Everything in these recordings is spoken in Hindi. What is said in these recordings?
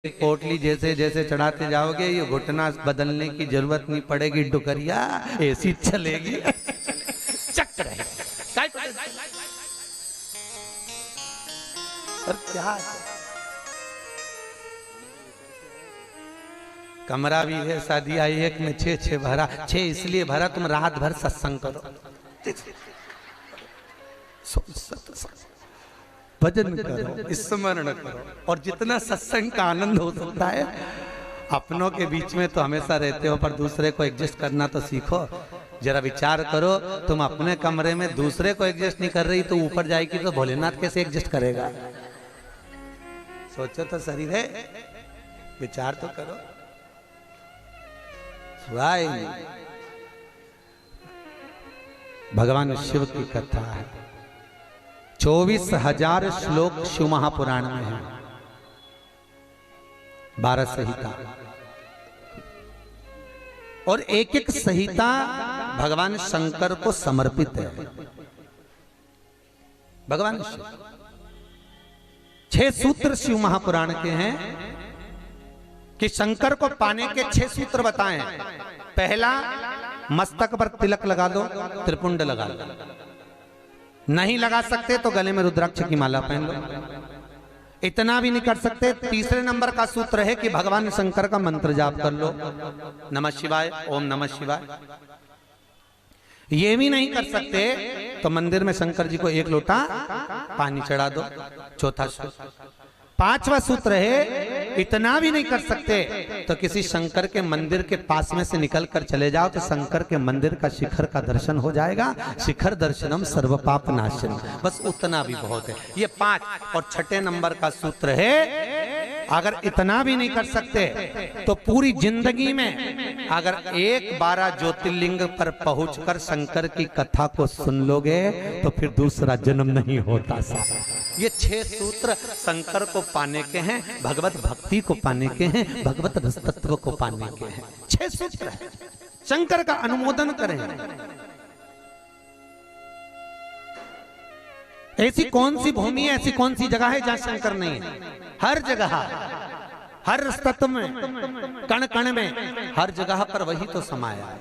पोटली जैसे जैसे चढ़ाते जाओगे ये घुटना बदलने की जरूरत नहीं पड़ेगी, डुकरिया ऐसी चलेगी चक रहे। और क्या कमरा भी है, शादी आई एक में 6 भरा, 6 इसलिए भरा तुम रात भर सत्संग करो, भजन करो, स्मरण करो, और जितना सत्संग का आनंद हो सकता है। अपनों के बीच में तो हमेशा रहते हो, पर दूसरे को एडजस्ट करना तो सीखो। जरा विचार करो, तुम अपने कमरे में दूसरे को एडजस्ट नहीं कर रही तो ऊपर जाएगी तो भोलेनाथ कैसे एडजस्ट करेगा? सोचो तो शरीर है, विचार तो करो। भगवान शिव की कथा है, 24,000 श्लोक शिव महापुराण में है, 12 संहिता, और एक एक संहिता भगवान शंकर को समर्पित है। भगवान शिव 6 सूत्र शिव महापुराण के हैं कि शंकर को पाने के 6 सूत्र बताएं। पहला, मस्तक पर तिलक लगा दो, त्रिपुंड लगा दो, नहीं लगा सकते तो गले में रुद्राक्ष की माला पहन लो। इतना भी नहीं कर सकते, तीसरे नंबर का सूत्र है कि भगवान शंकर का मंत्र जाप कर लो, नमः शिवाय, ओम नमः शिवाय। ये भी नहीं कर सकते तो मंदिर में शंकर जी को 1 लोटा पानी चढ़ा दो, चौथा सूत्र। 5वां सूत्र है, इतना भी नहीं कर सकते तो किसी शंकर के मंदिर के पास में से निकल कर चले जाओ तो शंकर के मंदिर का शिखर का दर्शन हो जाएगा। शिखर दर्शनम सर्व पाप नाशनम, बस उतना भी बहुत है। ये 5। और 6ठे नंबर का सूत्र है, अगर इतना भी नहीं कर सकते तो पूरी जिंदगी में अगर 12 ज्योतिर्लिंग पर पहुंचकर शंकर की कथा को सुन लोगे तो फिर दूसरा जन्म नहीं होता। ये 6 सूत्र शंकर को पाने के हैं, भगवत भक्ति को पाने के हैं, भगवत रस तत्व को पाने के हैं। 6 सूत्र है, शंकर का अनुमोदन करें। ऐसी कौन सी भूमि है, ऐसी कौन सी जगह है जहां शंकर नहीं है? हर जगह, हर तत्व में, कण कण में, हर जगह पर वही तो समाया है।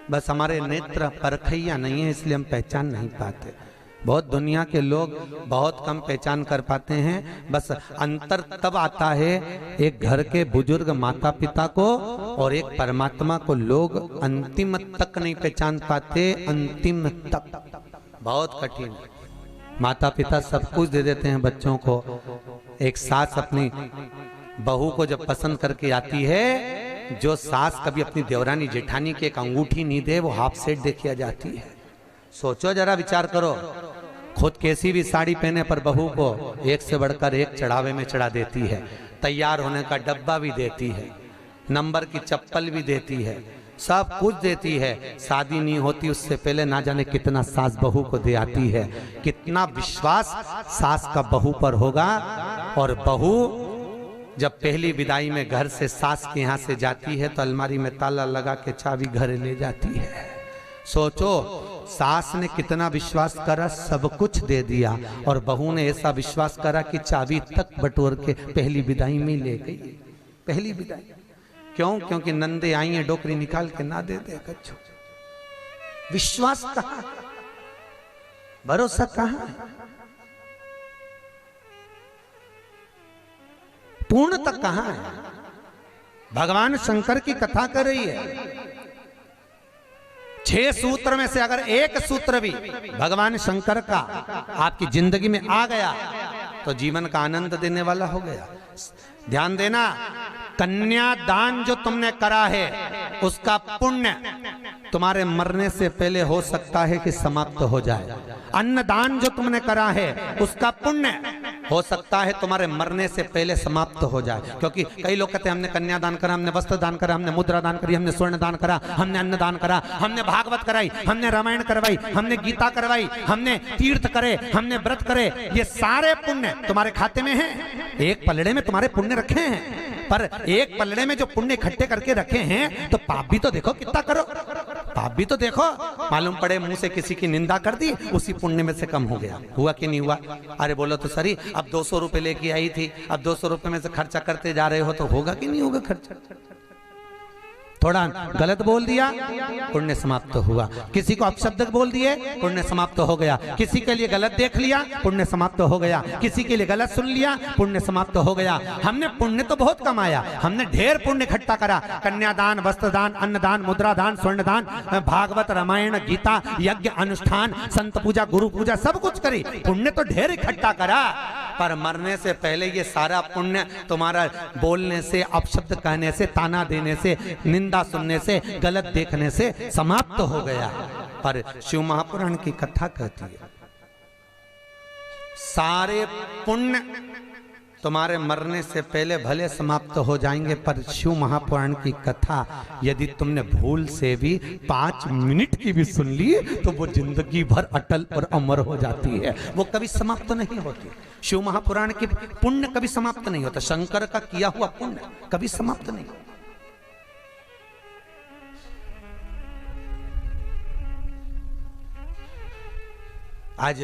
बस हमारे नेत्र परखैया नहीं है, इसलिए हम पहचान नहीं पाते। बहुत दुनिया के लोग बहुत कम पहचान कर पाते हैं। बस अंतर तब आता है एक घर के बुजुर्ग माता पिता को और एक परमात्मा को लोग अंतिम तक नहीं पहचान पाते। अंतिम तक बहुत कठिन। माता पिता सब कुछ दे देते हैं बच्चों को। एक सास अपनी बहू को जब पसंद करके आती है, जो सास कभी अपनी देवरानी जेठानी की एक अंगूठी नहीं दे वो हाफ सेट दे के आ जाती है। सोचो जरा, विचार करो, खुद कैसी भी साड़ी पहने पर बहू को एक से बढ़कर एक चढ़ावे में चढ़ा देती है, तैयार होने का डब्बा भी देती है, नंबर की चप्पल भी देती है, सब कुछ देती है। शादी नहीं होती उससे पहले ना जाने कितना सास बहू को दे आती है। कितना विश्वास सास का बहू पर होगा। और बहू जब पहली विदाई में घर से सास के यहाँ से जाती है तो अलमारी में ताला लगा के चाबी घर ले जाती है। सोचो, सास ने कितना विश्वास करा, सब कुछ दे दिया, और बहू ने ऐसा विश्वास करा कि चाबी तक बटोर के पहली विदाई में ले गई। पहली विदाई क्यों? क्योंकि नंदे आई है, डोकरी निकाल के ना दे दे कच्छू। विश्वास कहाँ, भरोसा कहाँ, पूर्ण तक कहाँ है? भगवान शंकर की कथा कर रही है। 6 सूत्र में से अगर एक सूत्र भी भगवान शंकर का आपकी जिंदगी में आ गया तो जीवन का आनंद देने वाला हो गया। ध्यान देना, कन्यादान जो तुमने करा है उसका पुण्य तुम्हारे मरने से पहले हो सकता है कि समाप्त हो जाए। अन्नदान जो तुमने करा है उसका पुण्य हो सकता है तुम्हारे मरने से पहले समाप्त हो जाए। क्योंकि कई लोग कहते हैं हमने कन्यादान करा, हमने वस्त्र दान करा, हमने मुद्रा दान करी, हमने स्वर्ण दान करा, हमने अन्न दान करा, हमने भागवत कराई, हमने रामायण करवाई, हमने गीता करवाई, हमने तीर्थ करे, हमने व्रत करे। ये सारे पुण्य तुम्हारे खाते में हैं। एक पलड़े में तुम्हारे पुण्य रखे हैं, पर एक पलड़े में जो पुण्य इकट्ठे करके रखे हैं तो पाप भी तो देखो कितना करो। पाप भी तो देखो, मालूम पड़े मुंह से किसी की निंदा कर दी, उसी पुण्य में से कम हो गया। हुआ कि नहीं हुआ? अरे बोलो तो सही, अब 200 रुपए लेके आई थी, अब 200 रुपए में से खर्चा करते जा रहे हो तो होगा कि नहीं होगा खर्चा? थोड़ा गलत बोल दिया, पुण्य समाप्त हुआ। किसी को अपशब्द बोल दिए, पुण्य समाप्त हो गया। किसी के लिए गलत देख लिया, पुण्य समाप्त हो गया। किसी के लिए गलत सुन लिया, पुण्य समाप्त हो गया। हमने पुण्य तो बहुत कमाया, हमने ढेर पुण्य इकट्ठा करा, कन्यादान, वस्त्रदान, अन्नदान, मुद्रादान, स्वर्णदान, भागवत, रामायण, गीता, यज्ञ, अनुष्ठान, संत पूजा, गुरु पूजा, सब कुछ करी, पुण्य तो ढेर इकट्ठा करा। पर मरने से पहले ये सारा पुण्य तुम्हारा बोलने से, अपशब्द कहने से, ताना देने से, निंदा सुनने से, गलत देखने से समाप्त हो गया। पर शिव महापुराण की कथा कहती है सारे पुण्य तुम्हारे मरने से पहले भले समाप्त हो जाएंगे, पर शिव महापुराण की कथा यदि तुमने भूल से भी 5 मिनट की भी सुन ली तो वो जिंदगी भर अटल और अमर हो जाती है, वो कभी समाप्त नहीं होती। शिव महापुराण की पुण्य कभी समाप्त नहीं होता, शंकर का किया हुआ पुण्य कभी समाप्त नहीं होता। आज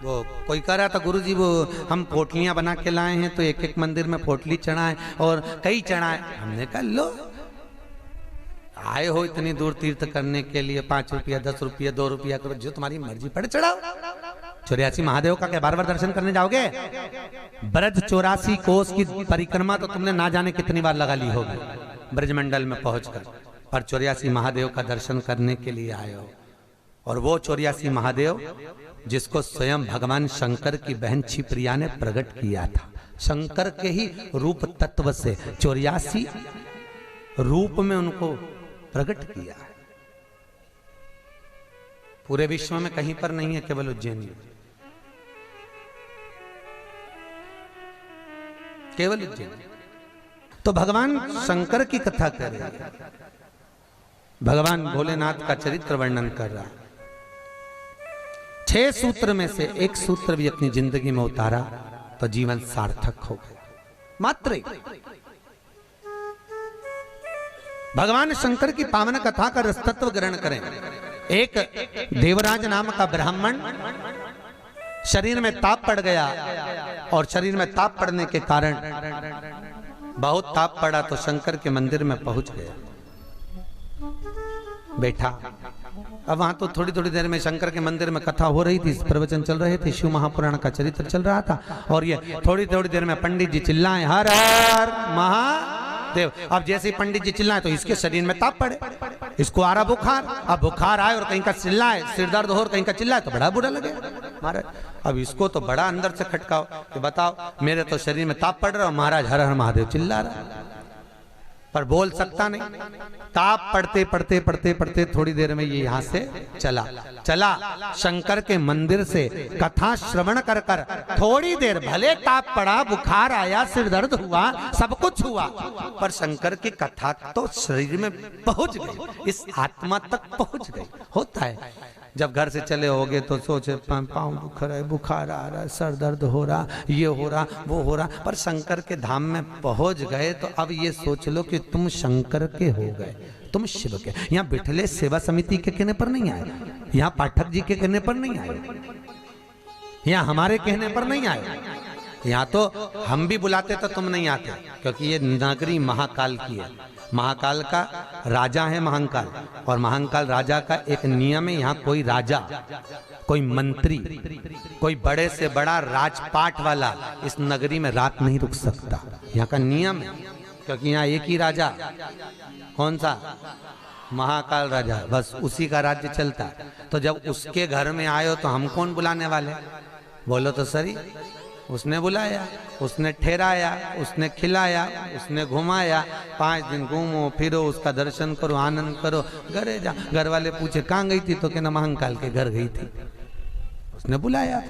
वो कोई कह रहा था, गुरुजी वो हम पोटलियां बना के लाए हैं तो एक एक मंदिर में पोटली चढ़ाएं और कई चढ़ाएं। हमने कहा लो, आए हो इतनी दूर तीर्थ करने के लिए, 5 रुपया 10 रुपया 2 रुपया करो, जो तुम्हारी मर्जी पड़े चढ़ाओ। 84 महादेव का क्या बार-बार दर्शन करने जाओगे? ब्रज 84 कोस की परिक्रमा तो तुमने ना जाने कितनी बार लगा ली होगी ब्रजमंडल में पहुंचकर, पर 84 महादेव का दर्शन करने के लिए आए हो। और वो 84 महादेव जिसको स्वयं भगवान शंकर की बहन छिप्रिया ने प्रकट किया था, शंकर के ही रूप तत्व से 84 रूप में उनको प्रकट किया है। पूरे विश्व में कहीं पर नहीं है, केवल उज्जैन में, केवल उज्जैन। तो भगवान शंकर की कथा कर रहे हैं, भगवान भोलेनाथ का चरित्र वर्णन कर रहा है। 6 सूत्र में से एक सूत्र भी अपनी जिंदगी में उतारा तो जीवन सार्थक हो गया। मात्र भगवान शंकर की पावन कथा का रसतत्व ग्रहण करें। एक देवराज नाम का ब्राह्मण शरीर में ताप पड़ गया, और शरीर में ताप पड़ने के कारण बहुत ताप पड़ा तो शंकर के मंदिर में पहुंच गया, बैठा। अब वहां तो थोड़ी थोड़ी देर में शंकर के मंदिर में कथा हो रही थी, प्रवचन चल रहे थे, शिव महापुराण का चरित्र चल रहा था, और ये थोड़ी थोड़ी देर में पंडित जी चिल्लाएं हर हर महादेव। अब जैसे ही पंडित जी चिल्लाएं तो इसके शरीर में ताप पड़े, इसको आ रहा बुखार। अब बुखार आए और कहीं का चिल्लाए, सिर दर्द हो और कहीं का चिल्लाए तो बड़ा बुरा लगे महाराज। अब इसको तो बड़ा अंदर से खटकाओ कि बताओ मेरे तो शरीर में ताप पड़ रहा, महाराज हर हर महादेव चिल्ला रहा, पर बोल सकता नहीं। ताप पड़ते पड़ते पड़ते पड़ते थोड़ी देर में ये यहाँ से चला शंकर के मंदिर से कथा श्रवण कर कर थोड़ी देर भले ताप पड़ा, बुखार आया, सिर दर्द हुआ, सब कुछ हुआ, पर शंकर की कथा तो शरीर में पहुंच गई, इस आत्मा तक पहुंच गई। होता है जब घर से चले होगे तो सोचे पाँव दुख रहा है, बुखार आ रहा है, सर दर्द हो रहा, ये हो रहा, वो हो रहा, पर शंकर के धाम में पहुंच गए तो अब ये सोच लो कि तुम शंकर के हो गए, तुम शिव के। यहाँ बिठले सेवा समिति के कहने पर नहीं आए, यहाँ पाठक जी के कहने पर नहीं आए, यहाँ हमारे कहने पर नहीं आए, यहाँ तो हम भी बुलाते तो तुम नहीं आते, क्योंकि ये नगरी महाकाल की है। महाकाल का राजा है महाकाल, और महाकाल राजा का एक नियम है, यहाँ कोई राजा, कोई मंत्री, कोई बड़े से बड़ा राजपाट वाला इस नगरी में रात नहीं रुक सकता, यहाँ का नियम है। क्योंकि यहाँ एक ही राजा, कौन सा? महाकाल राजा, बस उसी का राज्य चलता। तो जब उसके घर में आए हो तो हम कौन बुलाने वाले? बोलो तो सही। उसने बुलाया, उसने ठहराया, उसने खिलाया, उसने घुमाया, 5 दिन घूमो फिरो, उसका दर्शन करो, आनंद करो, घरे जा। घर वाले पूछे कहाँ गई थी तो कहना महाकाल के घर गई थी, उसने बुलाया।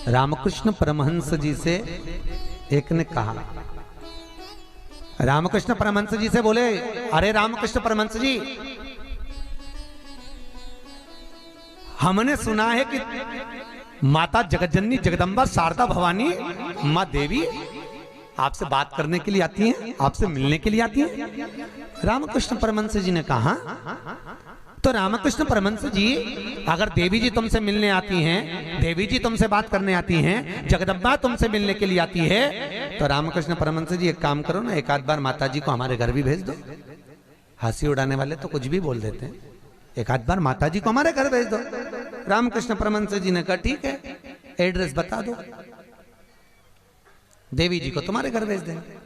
रामकृष्ण परमहंस जी से एक ने कहा, रामकृष्ण परमहंस जी से बोले, अरे रामकृष्ण परमहंस जी, हमने सुना है कि माता जगतजननी जगदम्बा शारदा भवानी माँ देवी आपसे बात करने के लिए आती हैं, आपसे मिलने के लिए आती हैं। रामकृष्ण परमहंस जी ने कहा, तो रामकृष्ण परमहंस जी, अगर देवी जी तुमसे मिलने आती हैं, देवी जी तुमसे बात करने आती हैं, जगदम्बा तुमसे मिलने के लिए आती है, तो रामकृष्ण परमहंस जी एक काम करो ना, एक आध बार माता जी को हमारे घर भी भेज दो। हंसी उड़ाने वाले तो कुछ भी बोल देते हैं, एक आध बार माता जी को हमारे घर भेज दो। रामकृष्ण परमहंस जी ने कहा ठीक है, एड्रेस बता दो, देवी जी को तुम्हारे घर भेज देंगे।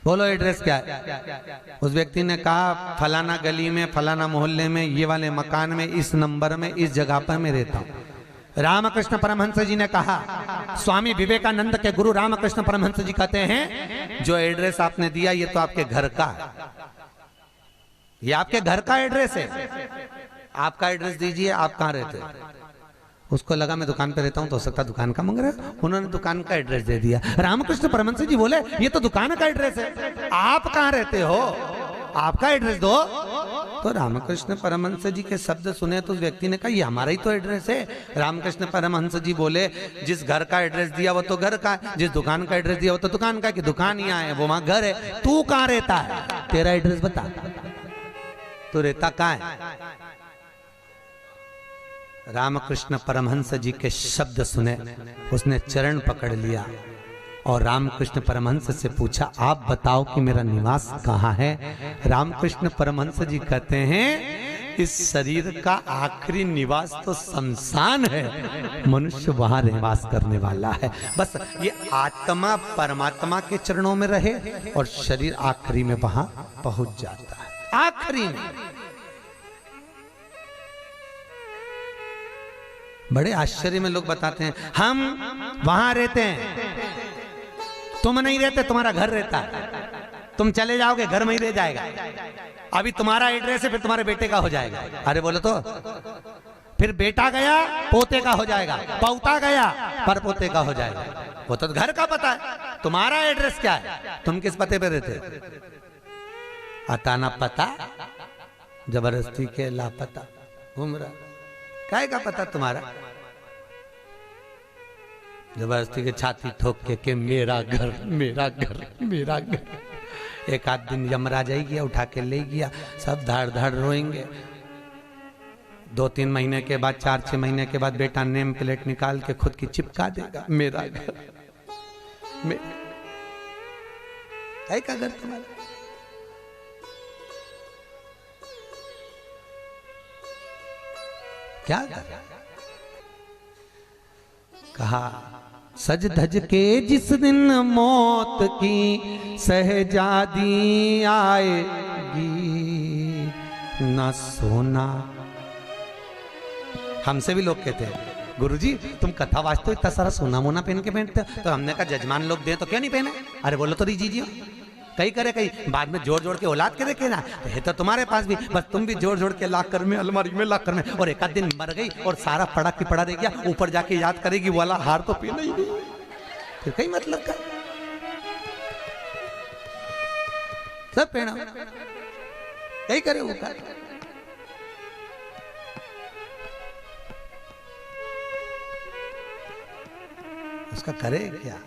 बोलो एड्रेस क्या है? उस व्यक्ति ने कहा फलाना गली में, फलाना मोहल्ले में, ये वाले मकान में, इस नंबर में, इस जगह पर मैं रहता हूं। रामकृष्ण परमहंस जी ने कहा, स्वामी विवेकानंद के गुरु रामकृष्ण परमहंस जी कहते हैं, जो एड्रेस आपने दिया ये तो आपके घर का है, ये आपके घर का एड्रेस है, आपका एड्रेस दीजिए, आप कहाँ रहते हैं? उसको लगा मैं दुकान पे रहता हूं, तो हो सकता दुकान का मांग रहा है, उन्होंने दुकान का एड्रेस दे दिया। रामकृष्ण परमहंस जी बोले ये तो दुकान का एड्रेस है, आप कहाँ रहते हो, आपका एड्रेस दो। तो रामकृष्ण परमहंस जी के शब्द सुने तो उस व्यक्ति ने कहा ये हमारा ही तो एड्रेस है। रामकृष्ण परमहंस जी बोले जिस घर का एड्रेस दिया वो तो घर का है, जिस दुकान का एड्रेस दिया वो तो दुकान का, कि दुकान यहाँ है वो वहां घर है, तू कहाँ रहता है, तेरा एड्रेस बता, तू रहता कहाँ है? रामकृष्ण परमहंस जी के शब्द सुने, उसने चरण पकड़ लिया और रामकृष्ण परमहंस से पूछा आप बताओ कि मेरा निवास कहाँ है? रामकृष्ण परमहंस जी कहते हैं इस शरीर का आखिरी निवास तो शमशान है, मनुष्य वहां निवास करने वाला है। बस ये आत्मा परमात्मा के चरणों में रहे और शरीर आखिरी में वहां पहुंच जाता है, आखिरी में। बड़े आश्चर्य में लोग बताते हैं हम वहां रहते हैं, तुम नहीं रहते, तुम्हारा घर रहता है, तुम चले जाओगे घर में ही रह जाएगा, अभी तुम्हारा एड्रेस है फिर तुम्हारे बेटे का हो जाएगा। अरे बोलो तो, फिर बेटा गया पोते का हो जाएगा, पौता गया पर पोते का हो जाएगा, वो तो घर का पता है, तुम्हारा एड्रेस क्या है, तुम किस पते पे रहते? अताना पता जबरदस्ती के लापता घूम रहा, काय का पता तुम्हारा? जबरदस्ती के छाती ठोक के मेरा घर मेरा घर मेरा घर। एक आध दिन यमराज आई गया, उठा के ले गया, सब धाड़ धाड़ रोएंगे। 2-3 महीने के बाद, 4-6 महीने के बाद बेटा नेम प्लेट निकाल के खुद की चिपका देगा, मेरा घर काय का घर तुम्हारा? क्या कहा? सज धज के जिस दिन मौत की सहजादी आएगी, ना सोना। हमसे भी लोग कहते हैं गुरुजी तुम कथा वाचते हो, इतना सारा सोना मोना पहन के पहनते हो, तो हमने कहा जजमान लोग दे तो क्यों नहीं पहने? अरे बोलो तो दीजिए, कई करे कई बाद में जोड़ जोड़ के औलाद के देखे ना, है तो तुम्हारे पास भी, बस तुम भी जोड़ जोड़ के लाख कर में अलमारी में लाख कर में, और एक आध दिन मर गई और सारा पड़ा की पड़ा रह गया, ऊपर जाके याद करेगी वाला हार तो पीना ही नहीं, फिर कई मतलब का सब पहना कई करे वो कर। उसका करे क्या?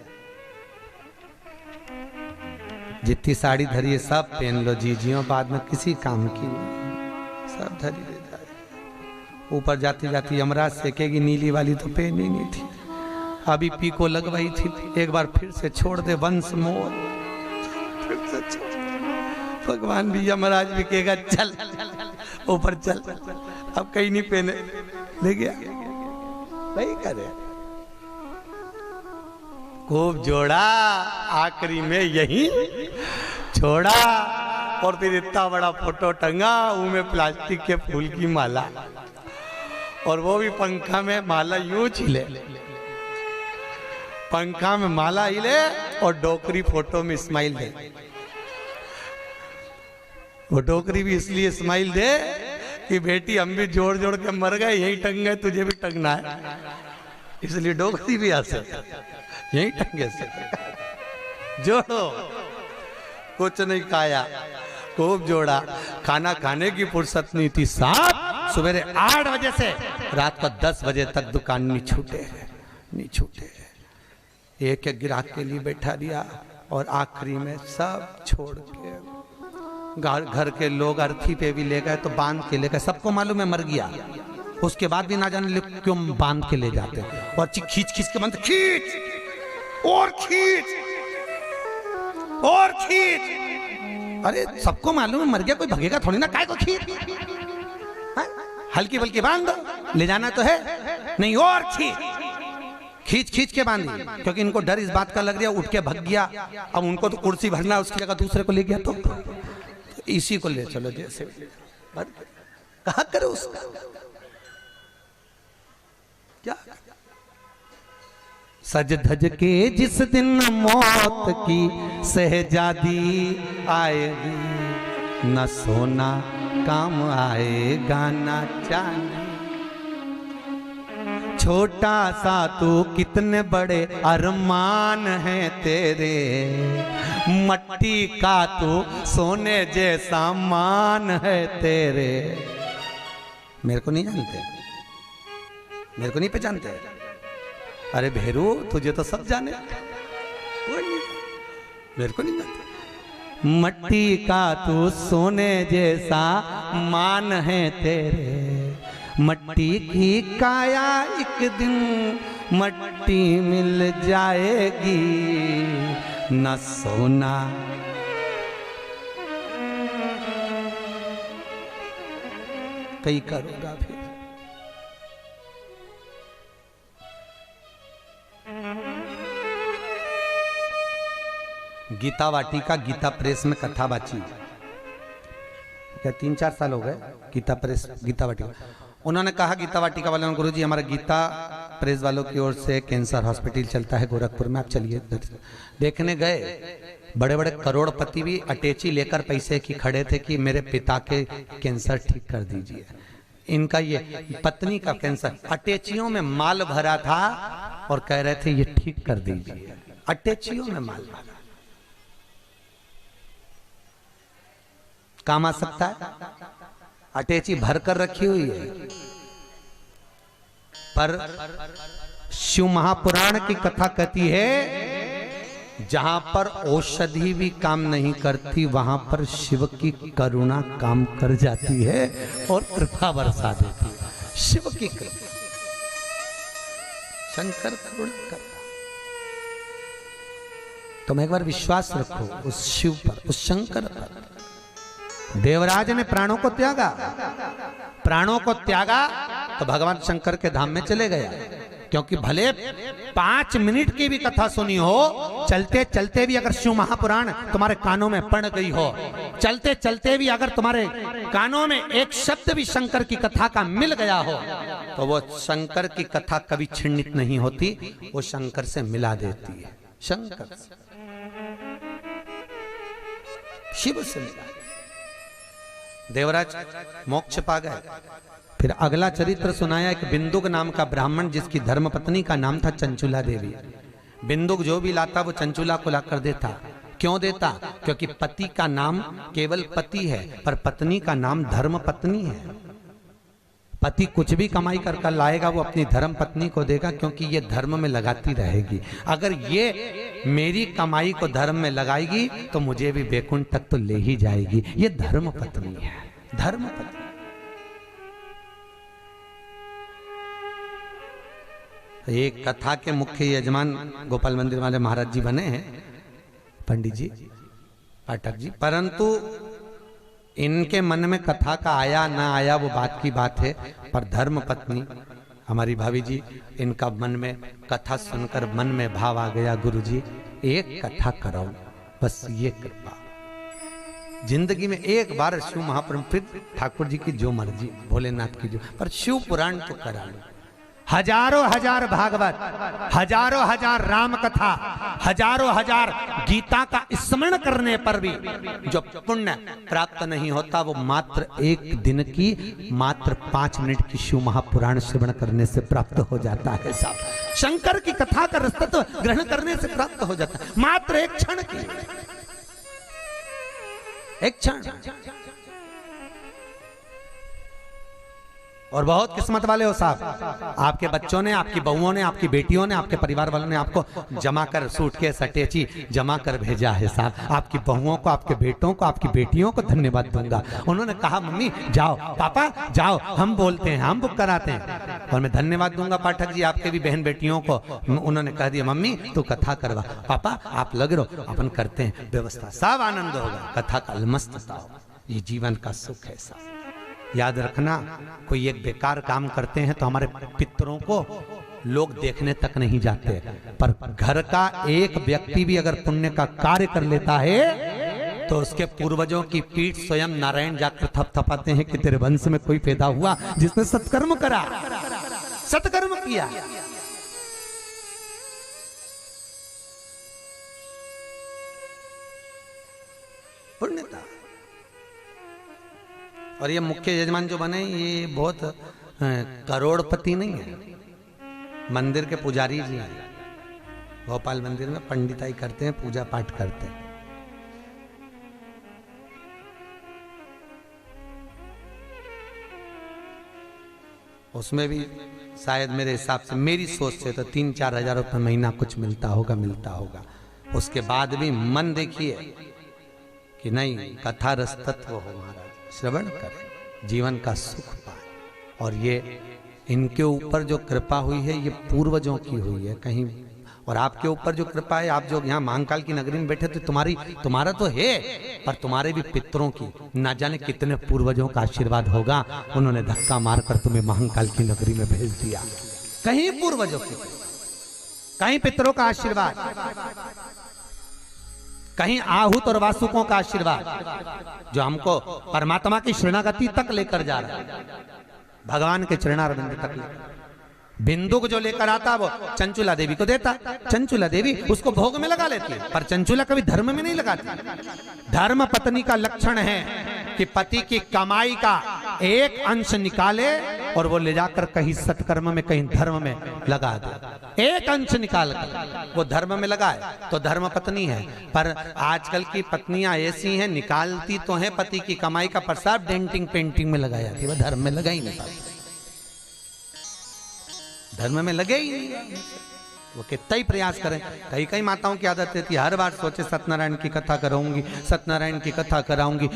जितनी साड़ी धरी है सब पहन लो जीजियों, बाद में किसी काम की नहीं, सब धरी ले जाए। ऊपर जाती जाती यमराज सेकेगी, नीली वाली तो पहनी नहीं थी, अभी पीको लगवाई थी, एक बार फिर से छोड़ दे वंश मोर, फिर से छोड़। भगवान भी यमराज भी कहेगा चल ऊपर चल, अब कहीं नहीं पहने, ले गया वही करे। खूब जोड़ा, आखिरी में यही छोड़ा, और फिर इतना बड़ा फोटो टंगा, उनमें प्लास्टिक के फूल की माला, और वो भी पंखा में माला यूं हिले, पंखा में माला हिले और डोकरी फोटो में स्माइल दे। वो डोकरी भी इसलिए स्माइल दे कि बेटी हम भी जोड़ जोड़ के मर गए, यही टंग गए, तुझे भी टंगना है, इसलिए डोकरी भी हंसे, यही टंगे से जोड़ो। कुछ नहीं खाया, खूब जोड़ा, खाना खाने की फुर्सत नहीं थी, साहब सवेरे 8 बजे से रात को 10 बजे तक दुकान नहीं छूटे, नहीं छूटे। एक एक ग्राहक के लिए बैठा दिया और आखिरी में सब छोड़ के घर के लोग अर्थी पे भी ले गए तो बांध के ले गए। सबको मालूम है मर गया, उसके बाद भी ना जाने क्यों बांध के ले जाते और खींच खींच के बांध, खींच और खींच और खींच। अरे सबको मालूम है मर गया, कोई भगेगा थोड़ी ना, काय को खींच, हल्की बल्कि बांध दो, ले जाना तो है नहीं, और खींच खींच के बांधी, क्योंकि इनको डर इस बात का लग रहा है उठ के भग गया, अब उनको तो कुर्सी भरना है, उसकी जगह दूसरे को ले गया तो इसी को ले चलो, जैसे कहा करो उसका क्या। सज धज के जिस दिन मौत की शहजादी आएगी, न सोना काम आएगा न चांदी। छोटा सा तू कितने बड़े अरमान हैं तेरे, मट्टी का तू सोने जैसा मान है तेरे। मेरे को नहीं जानते, मेरे को नहीं पहचानते? अरे भेरू तुझे तो सब जाने, कोई नहीं, मेरे को नहीं जानते। मट्टी का तू सोने जैसा मान है तेरे, मट्टी की काया एक दिन मट्टी मिल जाएगी, न सोना कई करोगा फिर। गीता वाटिका गीता प्रेस में कथा बाची, क्या 3-4 साल हो गए गीता प्रेस गीता वाटिका। उन्होंने कहा गीता वाटिका वालों ने, गुरुजी हमारा गीता प्रेस वालों की ओर से कैंसर हॉस्पिटल चलता है गोरखपुर में, आप चलिए। देखने गए, बड़े बड़े करोड़पति भी अटैची लेकर पैसे की खड़े थे कि मेरे पिता के कैंसर ठीक कर दीजिए। इनका ये पत्नी का कैंसर, अटैचियों में माल भरा था और कह रहे थे ये ठीक कर दीजिए, अटैचियों में माल भरा। काम आ सकता है, अटैची भर कर रखी हुई है, पर शिव महापुराण की कथा कहती है जहां पर औषधि भी काम नहीं करती वहां पर शिव की करुणा काम कर जाती है और कृपा बरसा देती है। शिव की कृपा, शंकर करुणा करता। तुम एक बार विश्वास रखो उस शिव पर, उस शंकर पर। देवराज ने प्राणों को त्यागा, प्राणों को त्यागा तो भगवान शंकर के धाम में चले गया, क्योंकि भले 5 मिनट की भी कथा सुनी हो, चलते चलते भी अगर शिव महापुराण तुम्हारे कानों में पड़ गई हो, चलते चलते भी अगर तुम्हारे कानों में एक शब्द भी शंकर की कथा का मिल गया हो, तो वो शंकर की कथा कभी छिन्नित नहीं होती, वो शंकर से मिला देती है। शंकर से, शिव से मिला। देवराज मोक्ष पा गए। फिर अगला चरित्र सुनाया एक बिंदुक नाम का ब्राह्मण जिसकी धर्मपत्नी का नाम था चंचुला देवी। बिंदुक जो भी लाता वो चंचुला को लाकर देता। क्यों देता? क्योंकि पति का नाम केवल पति है, पर पत्नी का नाम धर्म पत्नी है। पति कुछ भी कमाई कर लाएगा वो अपनी धर्म पत्नी को देगा, क्योंकि ये धर्म में लगाती रहेगी। अगर ये मेरी कमाई को धर्म में लगाएगी तो मुझे भी वैकुंठ तक तो ले ही जाएगी। ये धर्म पत्नी है, धर्म पत्नी। एक कथा के मुख्य यजमान गोपाल मंदिर वाले महाराज जी बने हैं, पंडित जी, पाठक जी, परंतु इनके मन में कथा का आया ना आया वो बात की बात है, पर धर्म पत्नी हमारी भाभी जी, इनका मन में कथा सुनकर मन में भाव आ गया, गुरुजी एक कथा कराओ, बस ये कृपा। जिंदगी में एक बार शिव महापुराण, फिर ठाकुर जी की जो मर्जी, भोलेनाथ की जो, पर शिव पुराण तो करा लो। हजारों हजार भागवत, हजारों हजार राम कथा, हजारों हजार गीता का स्मरण करने पर भी जो पुण्य प्राप्त नहीं होता वो मात्र एक दिन की, मात्र 5 मिनट की शिव महापुराण श्रवण करने से प्राप्त हो जाता है। साहब शंकर की कथा का रसतत्व ग्रहण करने से प्राप्त हो जाता है, मात्र एक क्षण की, एक क्षण। और बहुत किस्मत वाले हो साहब, आपके बच्चों ने, आपकी बहुओं ने, आपकी बेटियों ने, आपके परिवार वालों ने आपको जमा कर सूटकेस अटैची जमा कर भेजा है साहब। आपकी बहुओं को, आपके बेटों को, आपकी बेटियों को धन्यवाद दूंगा। उन्होंने कहा मम्मी जाओ, पापा जाओ, हम बोलते हैं, हम बुक कराते हैं। और मैं धन्यवाद दूंगा पाठक जी आपके भी बहन बेटियों को। उन्होंने कह दिया मम्मी तू कथा करवा, पापा आप लग रहो, अपन करते हैं व्यवस्था, सब आनंद होगा, कथा का अलमस्त हो। ये जीवन का सुख है साहब। याद रखना, कोई एक बेकार काम करते हैं तो हमारे पितरों को लोग देखने तक नहीं जाते, पर घर का एक व्यक्ति भी अगर पुण्य का कार्य कर लेता है तो उसके पूर्वजों की पीठ स्वयं नारायण जाकर थपथपाते हैं कि तेरे वंश में कोई पैदा हुआ जिसने सत्कर्म करा, सत्कर्म किया। पुण्यता। और ये मुख्य यजमान जो बने ये बहुत करोड़पति नहीं है, मंदिर के पुजारी जी हैं। भोपाल मंदिर में पंडिताई करते हैं, पूजा पाठ करते हैं। उसमें भी शायद मेरे हिसाब से, मेरी सोच से तो 3-4 हजार रुपये महीना कुछ मिलता होगा। उसके बाद भी मन देखिए कि नहीं, कथा रस तत्व हो महाराज, श्रवण करें, जीवन का सुख पाए। और ये इनके ऊपर जो कृपा हुई है ये पूर्वजों की हुई है कहीं, और आपके ऊपर जो कृपा है, आप जो यहाँ महाकाल की नगरी में बैठे तो तुम्हारा तो है, पर तुम्हारे भी पितरों की ना जाने कितने पूर्वजों का आशीर्वाद होगा। उन्होंने धक्का मारकर तुम्हें महाकाल की नगरी में भेज दिया। कहीं पूर्वजों की, कहीं पितरों का आशीर्वाद, कहीं आहूत और वासुकों का आशीर्वाद जो हमको परमात्मा की शरणागति तक लेकर जा रहा है, भगवान के चरणारविंद तक लेकर। बिंदु को जो लेकर आता वो चंचुला देवी को देता, चंचुला देवी उसको भोग में लगा लेती है, पर चंचुला कभी धर्म में नहीं लगाती। धर्म पत्नी का लक्षण है कि पति की कमाई का एक अंश निकाले और वो ले जाकर कहीं सत्कर्म में, कहीं धर्म में लगा दे। एक अंश निकाल कर वो धर्म में लगाए तो धर्म पत्नी है। पर आजकल की पत्नियां ऐसी हैं, निकालती तो हैं पति की कमाई का, पर सब डेंटिंग पेंटिंग में लगाया थी, वो धर्म में लगा ही नहीं पाती, धर्म में लगे ही नहीं। वो कितना ही प्रयास करें। कई माताओं की आदत रहती है हर बार सोचे सत्यनारायण की कथा कराऊंगी, सत्यनारायण की कथा कराऊंगी,